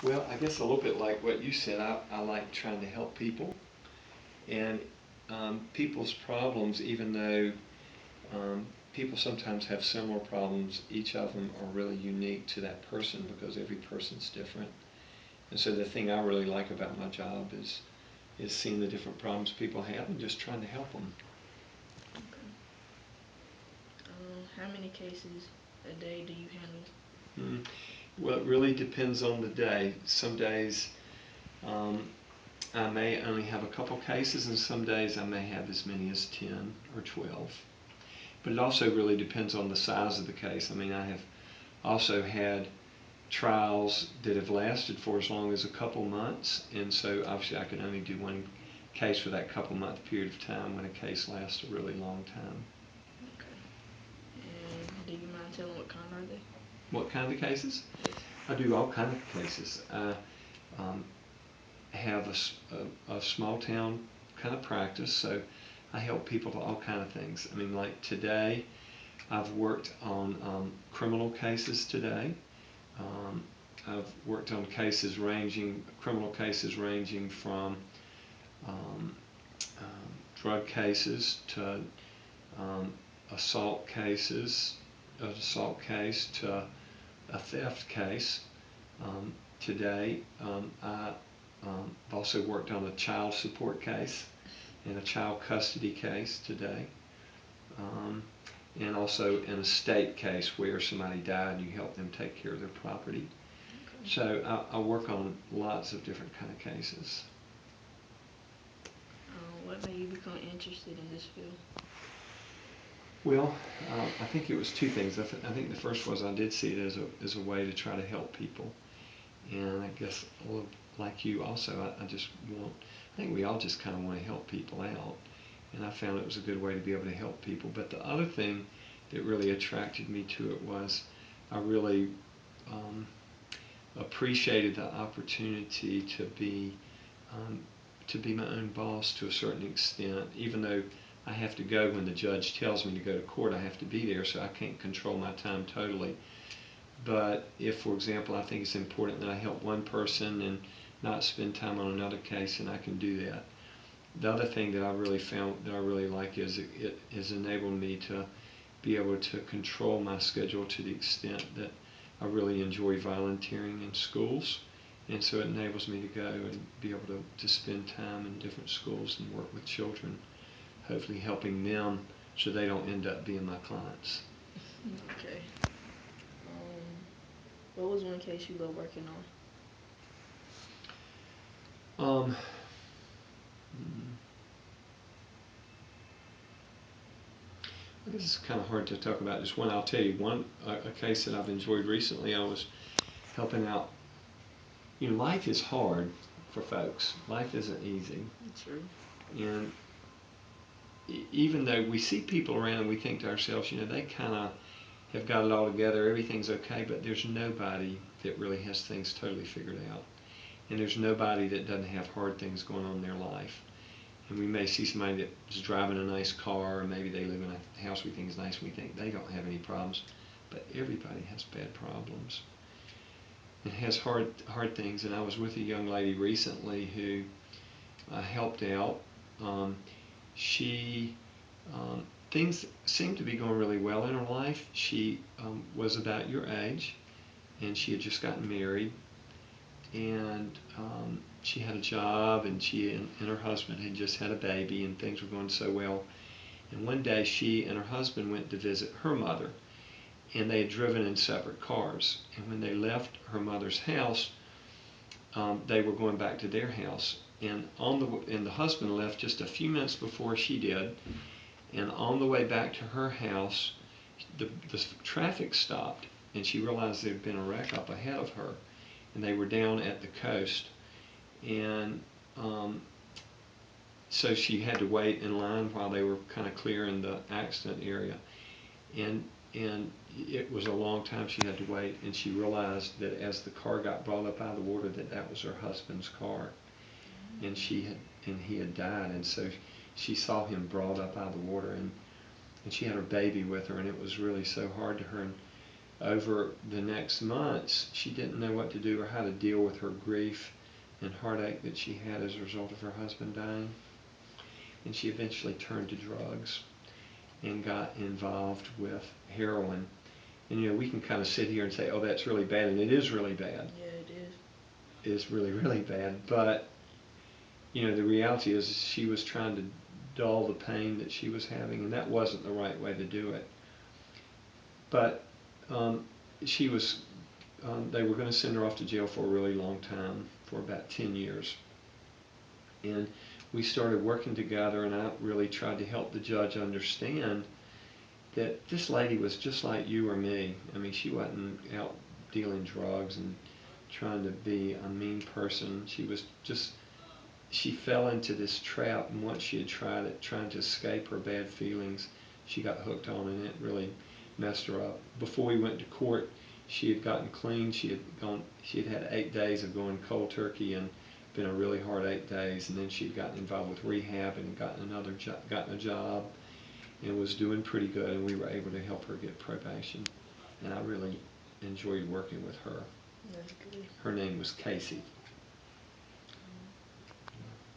Well, I guess a little bit like what you said, I like trying to help people. And people's problems, even though people sometimes have similar problems, each of them are really unique to that person because every person's different. And so the thing I really like about my job is seeing the different problems people have and just trying to help them. Okay. How many cases a day do you handle? Mm. Well, it really depends on the day. Some days um, I may only have a couple cases, and some days I may have as many as 10 or 12. But it also really depends on the size of the case. I mean, I have also had trials that have lasted for as long as a couple months, and so obviously I can only do one case for that couple month period of time when a case lasts a really long time. Okay. And do you mind telling what kind are they? What kind of cases? Yes. I do all kind of cases. I um, have a small town kind of practice, so I help people with all kind of things. I mean, like today, I've worked on criminal cases today. Um, I've worked on criminal cases ranging from um, drug cases to um, assault cases, an assault case to a theft case. Today, I've also worked on a child support case and a child custody case today, um, and also an estate case where somebody died and you help them take care of their property. Okay. So I work on lots of different kind of cases. What made you become interested in this field? Well, I think it was two things. I think the first was I did see it as a way to try to help people, and I guess a little like you also, I just want. I think we all just kind of want to help people out, and I found it was a good way to be able to help people. But the other thing that really attracted me to it was I really um, appreciated the opportunity um, to be my own boss to a certain extent, even though I have to go when the judge tells me to go to court. I have to be there, so I can't control my time totally. But if, for example, I think it's important that I help one person and not spend time on another case, and I can do that. The other thing that I really found that I really like is it has enabled me to be able to control my schedule to the extent that I really enjoy volunteering in schools. And so it enables me to go and be able to spend time in different schools and work with children, hopefully helping them so they don't end up being my clients. Okay. Um, what was one case you love working on? Um, I guess it's kind of hard to talk about just one. I'll tell you one a case that I've enjoyed recently. I was helping out. You know, life is hard for folks. Life isn't easy, True. and even though we see people around and we think to ourselves, you know, they kind of have got it all together, everything's okay, but there's nobody that really has things totally figured out. And there's nobody that doesn't have hard things going on in their life. And we may see somebody that's driving a nice car, or maybe they live in a house we think is nice, and we think they don't have any problems. But everybody has bad problems and has hard things. And I was with a young lady recently who helped out. Um, she Um, things seemed to be going really well in her life. She was about your age, and she had just gotten married, and she had a job, and and her husband had just had a baby, and things were going so well. And one day, she and her husband went to visit her mother, and they had driven in separate cars. And when they left her mother's house, they were going back to their house. And the husband left just a few minutes before she did, and on the way back to her house, the traffic stopped, and she realized there had been a wreck up ahead of her, and they were down at the coast. And um, so she had to wait in line while they were kind of clearing the accident area. And and it was a long time she had to wait, and she realized that as the car got brought up out of the water, that that was her husband's car, and he had died. And so she saw him brought up out of the water, and she had her baby with her, and it was really so hard to her. over the next months, she didn't know what to do or how to deal with her grief and heartache that she had as a result of her husband dying. And she eventually turned to drugs and got involved with heroin. And we can kind of sit here and say, oh, that's really bad, and it is really bad. Yeah, it is. It is really, really bad. But, the reality is she was trying to dull the pain that she was having, and that wasn't the right way to do it. But um, she was, they were going to send her off to jail for a really long time, for about 10 years. And we started working together, and I really tried to help the judge understand that this lady was just like you or me. I mean, she wasn't out dealing drugs and trying to be a mean person. She fell into this trap, and once she had tried it, trying to escape her bad feelings, she got hooked on it, and it really messed her up. Before we went to court, she had gotten clean. She had had 8 days of going cold turkey, and been a really hard 8 days. And then she'd gotten involved with rehab and gotten a job, and was doing pretty good. And we were able to help her get probation, and I really enjoyed working with her. That's good. Her name was Casey.